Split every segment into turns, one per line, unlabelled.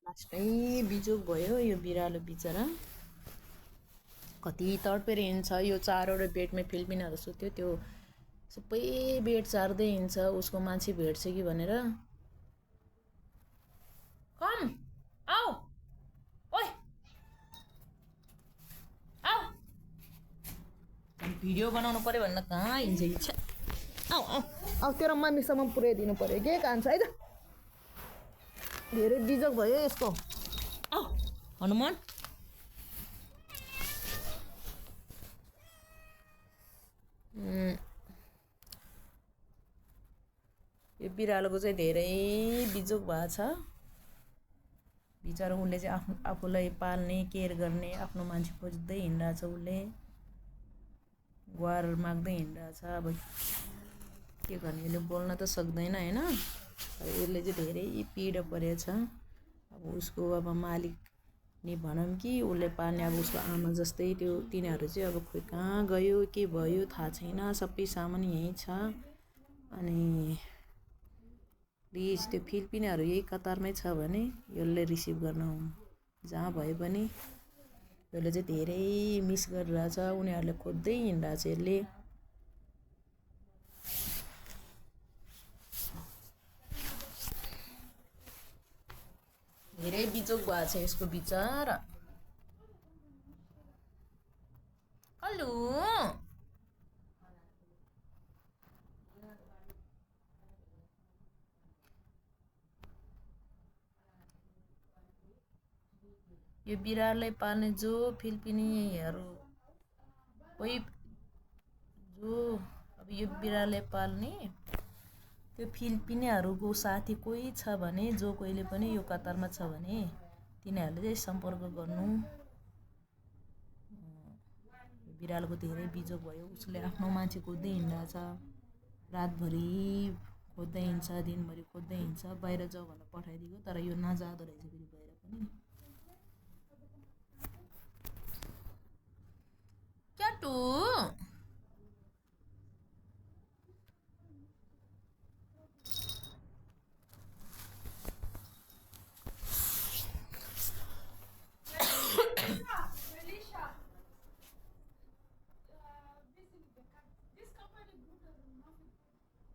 लास्टै बिजोग भयो यो बिरालो बिचरा। कति तडपेर हिँड्छ। यो 4वटा बेडमा फिलिपिनाहरू सुत्यो, त्यो सबै बेड चार्दै हिँड्छ उसको मान्छे भेट्छ कि भनेर। कम आऊ ओइ आऊ, भिडियो बनाउनु पर्यो भनेर कहाँ हिँड्छ इच्छा। आऊ आऊ आऊ, तेरो मम्मीसम्म पुऱ्याइदिनु पर्यो के कान्छ है त। धेरै बिजोग भयो यसको। आऊ हनुमान। यो बिरालोको चाहिँ धेरै बिजोग भएको छ। बिचरा उसले चाहिँ आफूलाई पाल्ने केयर गर्ने आफ्नो मान्छे खोज्दै हिँडिरहेछ। उसले गुहार माग्दै हिँडिरहेछ। अब के गर्ने, यसले बोल्न त सक्दैन होइन। यसले चाहिँ धेरै पीडा परेछ। अब उसको अब मालिक नि भनौँ कि उसले पाल्ने अब उसको आमा जस्तै त्यो तिनीहरू चाहिँ अब खोइ कहाँ गयो के भयो थाहा छैन। सबै सामान यहीँ छ। अनि प्लिज त्यो फिलिपिनाहरू यही कतारमै छ भने यसले रिसिभ गर्न जहाँ भए पनि। यसले चाहिँ धेरै मिस गरिरहेछ। उनीहरूले खोज्दै हिँडिरहेछ यसले। धेरै बिजोग भएको छ यसको बिचरा। कल्लु यो बिरालोलाई पाल्ने जो फिलिपिनीहरू कोही जो अब यो बिरालोलाई पाल्ने त्यो फिलिपिनीहरूको साथी कोही छ भने, जो कोहीले पनि यो कतारमा छ भने तिनीहरूले चाहिँ सम्पर्क गर्नु। बिरालोको धेरै बिजोग भयो। उसले आफ्नो मान्छे खोज्दै हिँडिरहेछ। रातभरि खोज्दै हिँड्छ, दिनभरि खोज्दै हिँड्छ। बाहिर जाऊ भनेर पठाइदिएको तर यो नजाँदो रहेछ फेरि बाहिर पनि। क्याटु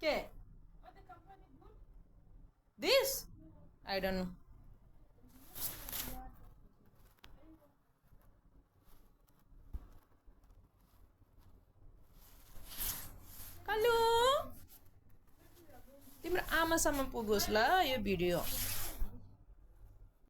के this I don't know. Kallu तिम्रो आमासम्म पुगोस् ल यो भिडियो।